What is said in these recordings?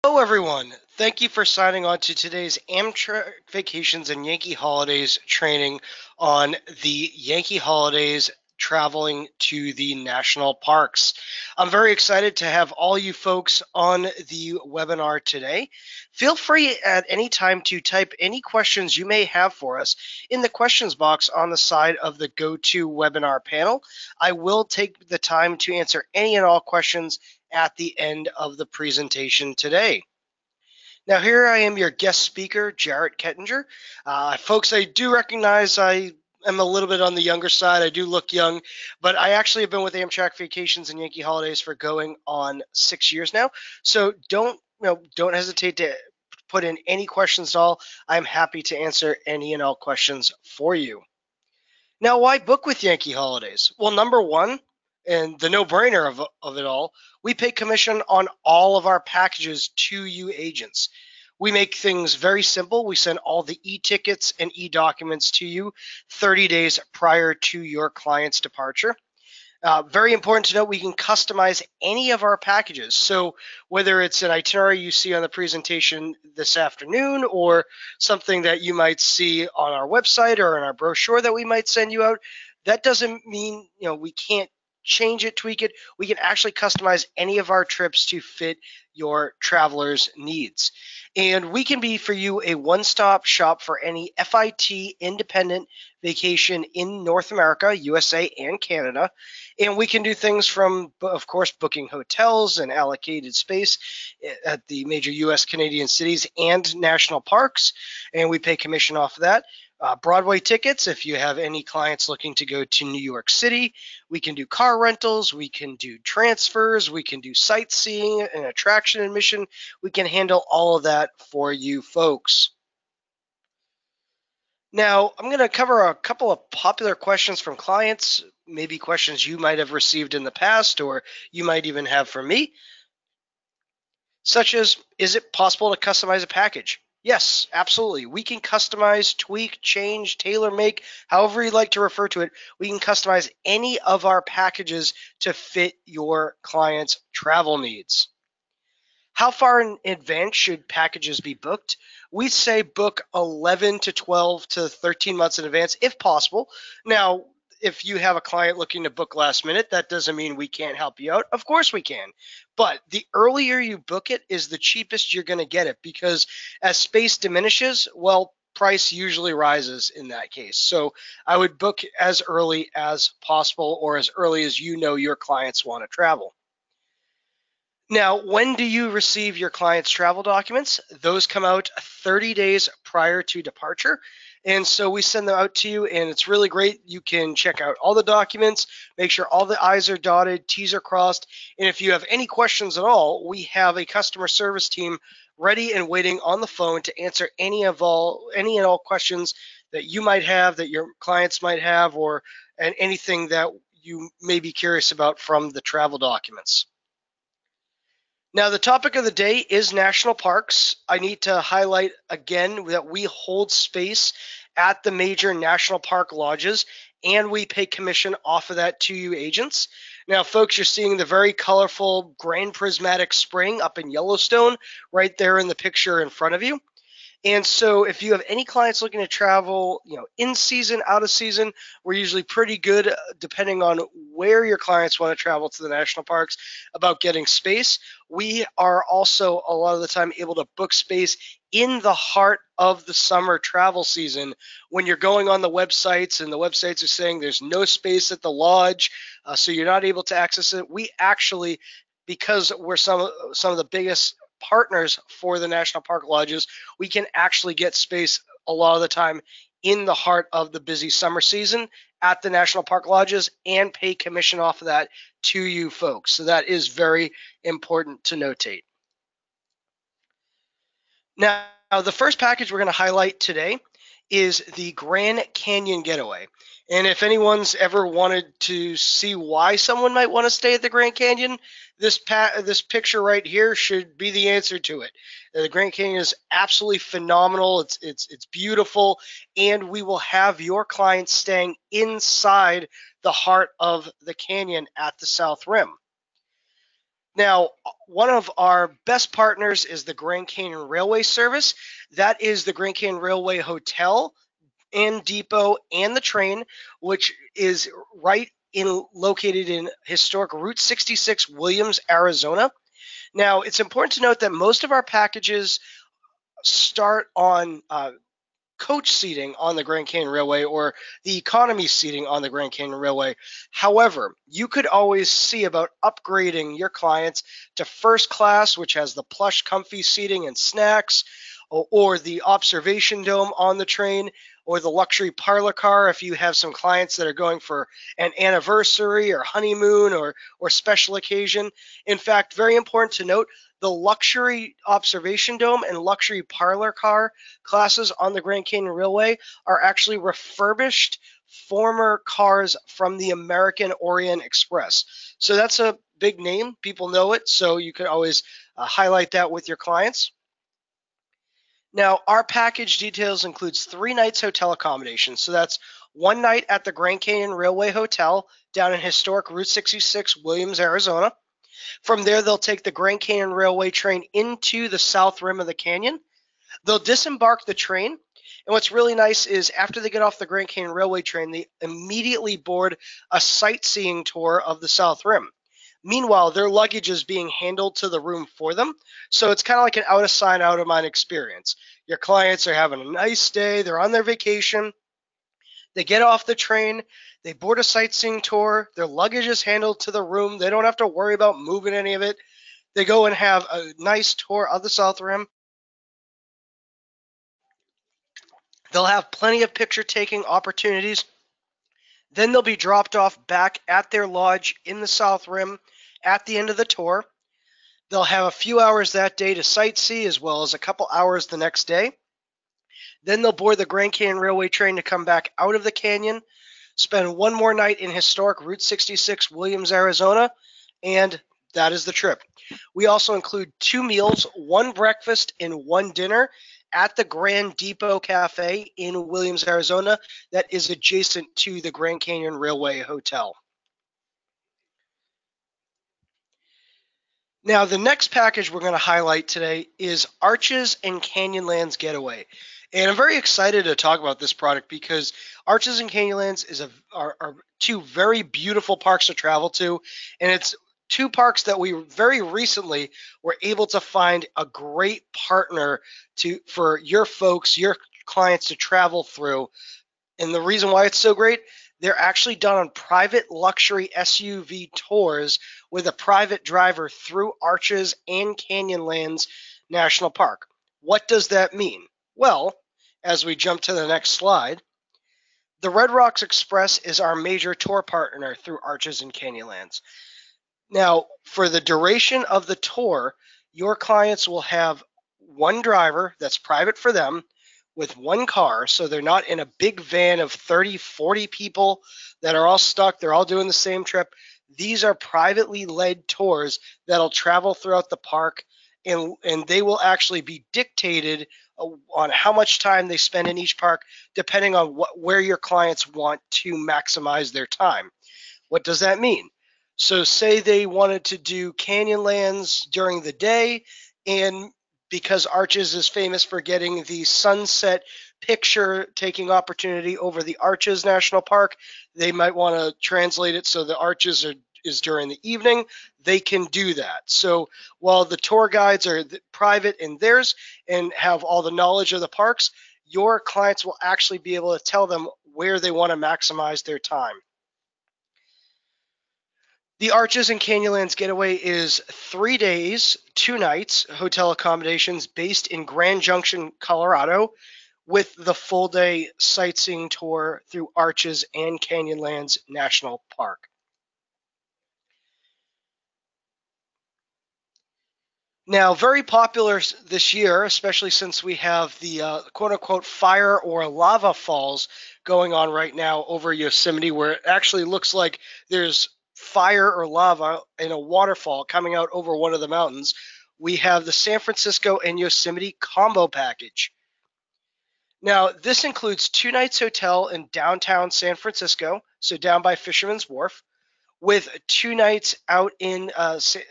Hello, everyone. Thank you for signing on to today's Amtrak Vacations and Yankee Holidays training on the Yankee Holidays traveling to the national parks. I'm very excited to have all you folks on the webinar today. Feel free at any time to type any questions you may have for us in the questions box on the side of the GoTo webinar panel. I will take the time to answer any and all questions at the end of the presentation today. Now, here I am, your guest speaker, Jarrett Kettinger. Folks, I do recognize I am a little bit on the younger side. I do look young, but I actually have been with Amtrak Vacations and Yankee Holidays for going on 6 years now. So don't hesitate to put in any questions at all. I'm happy to answer any and all questions for you. Now, why book with Yankee Holidays? Well, number one, and the no-brainer of it all, we pay commission on all of our packages to you agents. We make things very simple. We send all the e-tickets and e-documents to you 30 days prior to your client's departure. Very important to note, we can customize any of our packages. So whether it's an itinerary you see on the presentation this afternoon or something that you might see on our website or in our brochure that we might send you out, that doesn't mean we can't change it, tweak it. We can actually customize any of our trips to fit your traveler's needs. And we can be for you a one-stop shop for any FIT independent vacation in North America, USA, and Canada. And we can do things from, of course, booking hotels and allocated space at the major US Canadian cities and national parks. And we pay commission off of that. Broadway tickets, if you have any clients looking to go to New York City, we can do car rentals, we can do transfers, we can do sightseeing and attraction admission. We can handle all of that for you folks. Now, I'm going to cover a couple of popular questions from clients, maybe questions you might have received in the past or you might even have for me, such as, is it possible to customize a package? Yes, absolutely. We can customize, tweak, change, tailor make, however you like to refer to it. We can customize any of our packages to fit your client's travel needs. How far in advance should packages be booked? We say book 11 to 12 to 13 months in advance if possible. Now, if you have a client looking to book last minute, that doesn't mean we can't help you out. Of course we can. But the earlier you book it is the cheapest you're going to get it, because as space diminishes, well, price usually rises in that case. So I would book as early as possible, or as early as your clients want to travel. Now, when do you receive your client's travel documents? Those come out 30 days prior to departure. And so we send them out to you, and it's really great. You can check out all the documents, make sure all the I's are dotted, T's are crossed. And if you have any questions at all, we have a customer service team ready and waiting on the phone to answer any and all questions that you might have, that your clients might have, and anything that you may be curious about from the travel documents. Now, the topic of the day is national parks. I need to highlight again that we hold space at the major national park lodges, and we pay commission off of that to you agents. Now, folks, you're seeing the very colorful Grand Prismatic Spring up in Yellowstone right there in the picture in front of you. And so if you have any clients looking to travel, in season, out of season, we're usually pretty good, depending on where your clients want to travel to the national parks, about getting space. We are also a lot of the time able to book space in the heart of the summer travel season when you're going on the websites and the websites are saying there's no space at the lodge, so you're not able to access it. We actually, because we're some of the biggest partners for the national park lodges, we can actually get space a lot of the time in the heart of the busy summer season at the national park lodges and pay commission off of that to you folks. So that is very important to notate. Now, the first package we're going to highlight today is the Grand Canyon Getaway. And if anyone's ever wanted to see why someone might want to stay at the Grand Canyon, this picture right here should be the answer to it. The Grand Canyon is absolutely phenomenal. It's beautiful, and we will have your clients staying inside the heart of the canyon at the South Rim. Now, one of our best partners is the Grand Canyon Railway Service. That is the Grand Canyon Railway Hotel and Depot and the train, which is right in located in historic Route 66, Williams, Arizona. Now, it's important to note that most of our packages start on coach seating on the Grand Canyon Railway or the economy seating on the Grand Canyon Railway. However, you could always see about upgrading your clients to first class, which has the plush, comfy seating and snacks, or the observation dome on the train, or the luxury parlor car if you have some clients that are going for an anniversary or honeymoon or special occasion. In fact, very important to note, the luxury observation dome and luxury parlor car classes on the Grand Canyon Railway are actually refurbished former cars from the American Orient Express. So that's a big name. People know it. So you can always highlight that with your clients. Now, our package details includes 3 nights hotel accommodation. So that's 1 night at the Grand Canyon Railway Hotel down in historic Route 66, Williams, Arizona. From there, they'll take the Grand Canyon Railway train into the south rim of the canyon. They'll disembark the train. And what's really nice is after they get off the Grand Canyon Railway train, they immediately board a sightseeing tour of the South Rim. Meanwhile, their luggage is being handled to the room for them. So it's kind of like an out of sight, out of mind experience. Your clients are having a nice day. They're on their vacation. They get off the train. They board a sightseeing tour. Their luggage is handled to the room. They don't have to worry about moving any of it. They go and have a nice tour of the South Rim. They'll have plenty of picture taking opportunities. Then they'll be dropped off back at their lodge in the South Rim at the end of the tour. They'll have a few hours that day to sightsee as well as a couple hours the next day. Then they'll board the Grand Canyon Railway train to come back out of the canyon, spend one more night in historic Route 66, Williams, Arizona, and that is the trip. We also include 2 meals, 1 breakfast and 1 dinner at the Grand Depot Cafe in Williams, Arizona, that is adjacent to the Grand Canyon Railway Hotel. Now, the next package we're going to highlight today is Arches and Canyonlands Getaway. And I'm very excited to talk about this product because Arches and Canyonlands are 2 very beautiful parks to travel to. And it's 2 parks that we very recently were able to find a great partner for your folks, your clients to travel through. And the reason why it's so great, they're actually done on private luxury SUV tours with a private driver through Arches and Canyonlands National Park. What does that mean? Well, as we jump to the next slide, the Red Rocks Express is our major tour partner through Arches and Canyonlands. Now, for the duration of the tour, your clients will have one driver that's private for them with one car, so they're not in a big van of 30, 40 people that are all stuck. They're all doing the same trip. These are privately led tours that'll travel throughout the park, and they will actually be dictated on how much time they spend in each park, depending on where your clients want to maximize their time. What does that mean? So say they wanted to do Canyonlands during the day, and because Arches is famous for getting the sunset picture taking opportunity over the Arches National Park, they might want to translate it so the Arches is during the evening. They can do that. So while the tour guides are private in theirs and have all the knowledge of the parks, your clients will actually be able to tell them where they want to maximize their time. The Arches and Canyonlands Getaway is 3 days, 2 nights, hotel accommodations based in Grand Junction, Colorado, with the full day sightseeing tour through Arches and Canyonlands National Park. Now, very popular this year, especially since we have the quote-unquote fire or lava falls going on right now over Yosemite, where it actually looks like there's fire or lava in a waterfall coming out over one of the mountains. We have the San Francisco and Yosemite combo package. Now, this includes 2 nights hotel in downtown San Francisco, so down by Fisherman's Wharf, with 2 nights out in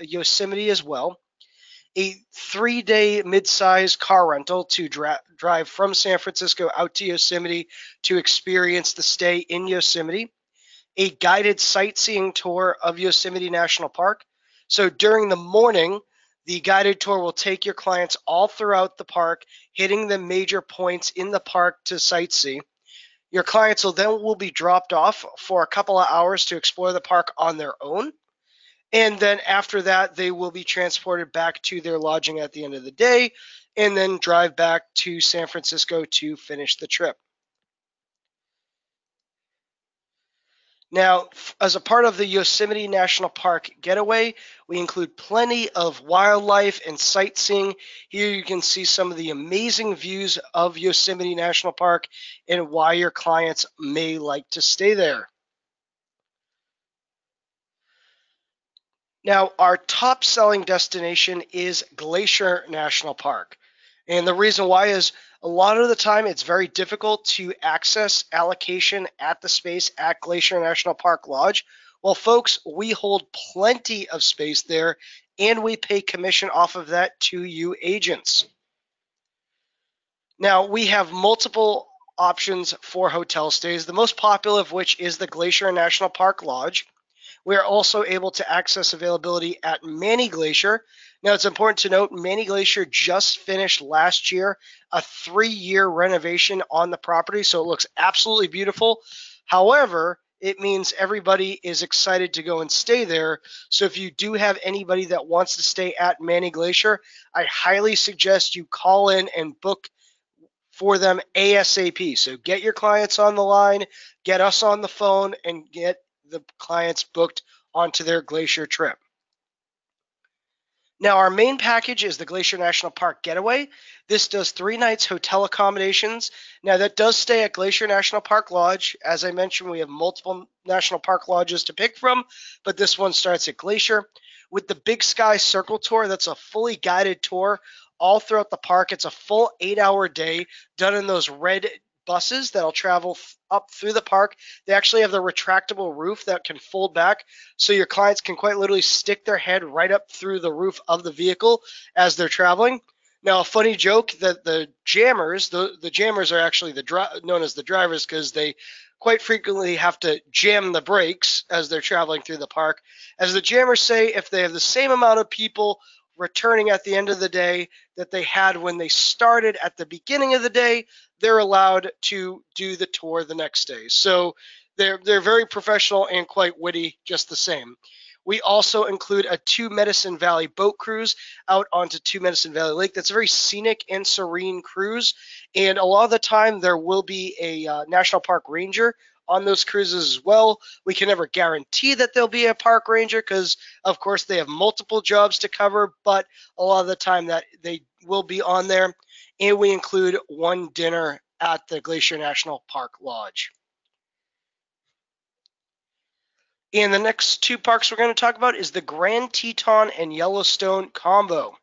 Yosemite as well, a 3-day mid-size car rental to drive from San Francisco out to Yosemite to experience the stay in Yosemite, a guided sightseeing tour of Yosemite National Park. So during the morning, the guided tour will take your clients all throughout the park, hitting the major points in the park to sightsee. Your clients will be dropped off for a couple of hours to explore the park on their own. And then after that, they will be transported back to their lodging at the end of the day and then drive back to San Francisco to finish the trip. Now, as a part of the Yosemite National Park getaway, we include plenty of wildlife and sightseeing. Here you can see some of the amazing views of Yosemite National Park and why your clients may like to stay there. Now, our top selling destination is Glacier National Park. And the reason why is a lot of the time it's very difficult to access allocation at the space at Glacier National Park Lodge. Well, folks, we hold plenty of space there and we pay commission off of that to you agents. Now, we have multiple options for hotel stays, the most popular of which is the Glacier National Park Lodge. We are also able to access availability at Manny Glacier. Now, it's important to note Manny Glacier just finished last year a 3-year renovation on the property, so it looks absolutely beautiful. However, it means everybody is excited to go and stay there. So if you do have anybody that wants to stay at Manny Glacier, I highly suggest you call in and book for them ASAP. So get your clients on the line, get us on the phone, and get the clients booked onto their Glacier trip. Now, our main package is the Glacier National Park Getaway. This does 3 nights hotel accommodations. Now, that does stay at Glacier National Park Lodge. As I mentioned, we have multiple national park lodges to pick from, but this one starts at Glacier. With the Big Sky Circle Tour, that's a fully guided tour all throughout the park. It's a full 8-hour day done in those red buses that'll travel up through the park. They actually have the retractable roof that can fold back, so your clients can quite literally stick their head right up through the roof of the vehicle as they're traveling. Now, a funny joke that the jammers, the jammers are actually known as the drivers because they quite frequently have to jam the brakes as they're traveling through the park. As the jammers say, if they have the same amount of people returning at the end of the day that they had when they started at the beginning of the day, they're allowed to do the tour the next day. So they're very professional and quite witty just the same. We also include a 2 Medicine Valley boat cruise out onto 2 Medicine Valley Lake. That's a very scenic and serene cruise. And a lot of the time there will be a National Park Ranger on those cruises as well. We can never guarantee that there'll be a park ranger because, of course, they have multiple jobs to cover, but a lot of the time that they will be on there. And we include 1 dinner at the Glacier National Park Lodge. And the next 2 parks we're going to talk about is the Grand Teton and Yellowstone combo.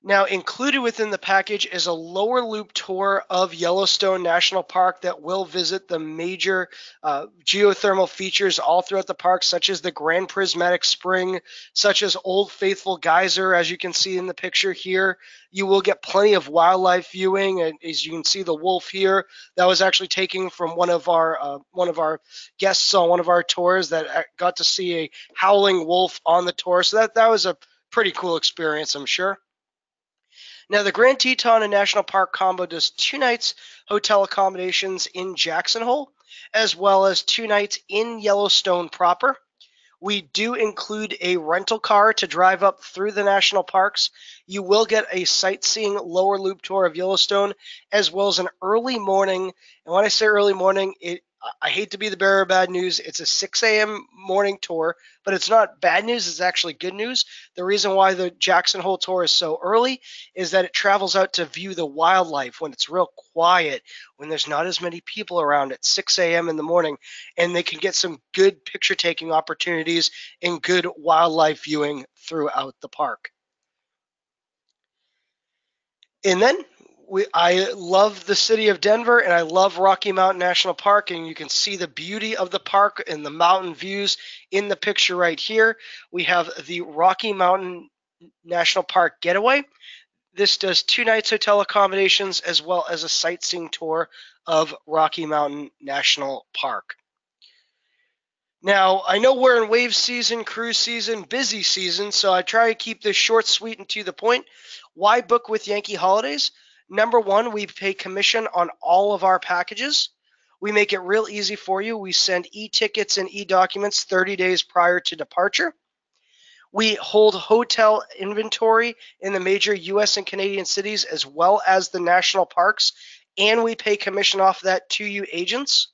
Now, included within the package is a lower loop tour of Yellowstone National Park that will visit the major geothermal features all throughout the park, such as the Grand Prismatic Spring, such as Old Faithful Geyser, as you can see in the picture here. You will get plenty of wildlife viewing, and as you can see, the wolf here that was actually taken from one of our guests on one of our tours that got to see a howling wolf on the tour. So that was a pretty cool experience, I'm sure. Now, the Grand Teton and National Park combo does 2 nights hotel accommodations in Jackson Hole, as well as 2 nights in Yellowstone proper. We do include a rental car to drive up through the national parks. You will get a sightseeing lower loop tour of Yellowstone, as well as an early morning. And when I say early morning, I hate to be the bearer of bad news. It's a 6 a.m. morning tour, but it's not bad news. It's actually good news. The reason why the Jackson Hole tour is so early is that it travels out to view the wildlife when it's real quiet, when there's not as many people around at 6 a.m. in the morning, and they can get some good picture-taking opportunities and good wildlife viewing throughout the park. And then I love the city of Denver, and I love Rocky Mountain National Park, and you can see the beauty of the park and the mountain views in the picture right here. We have the Rocky Mountain National Park Getaway. This does 2 nights hotel accommodations as well as a sightseeing tour of Rocky Mountain National Park. Now, I know we're in wave season, cruise season, busy season, so I try to keep this short, sweet, and to the point. Why book with Yankee Holidays? Number one, we pay commission on all of our packages. We make it real easy for you. We send e-tickets and e-documents 30 days prior to departure. We hold hotel inventory in the major US and Canadian cities as well as the national parks, and we pay commission off that to you agents.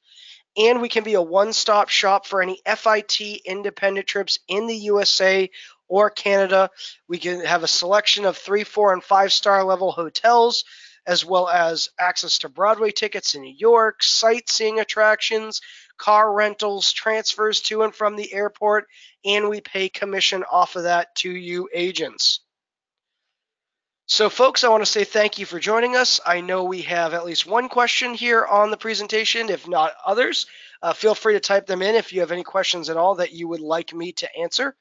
And we can be a one-stop shop for any FIT independent trips in the USA or Canada. We can have a selection of 3, 4, and 5-star level hotels, as well as access to Broadway tickets in New York, sightseeing attractions, car rentals, transfers to and from the airport, and we pay commission off of that to you agents. So, folks, I want to say thank you for joining us. I know we have at least one question here on the presentation, if not others. Feel free to type them in if you have any questions at all that you would like me to answer.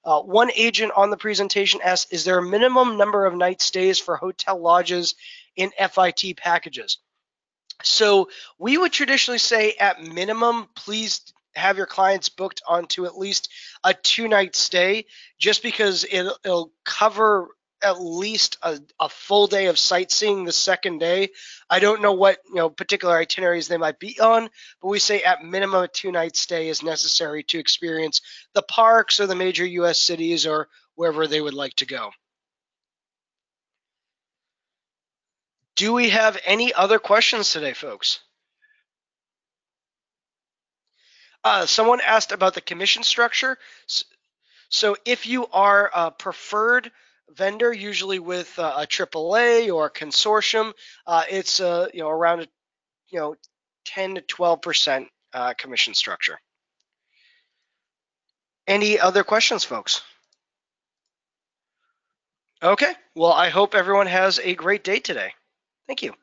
One agent on the presentation asked, is there a minimum number of night stays for hotel lodges in FIT packages? So we would traditionally say at minimum, please have your clients booked onto at least a 2-night stay, just because it'll cover at least a full day of sightseeing the second day. I don't know what particular itineraries they might be on, but we say at minimum a 2-night stay is necessary to experience the parks or the major U.S. cities or wherever they would like to go. Do we have any other questions today, folks? Someone asked about the commission structure. So if you are a preferred vendor, usually with a AAA or a consortium, it's around 10 to 12% commission structure. Any other questions, folks? Okay. Well, I hope everyone has a great day today. Thank you.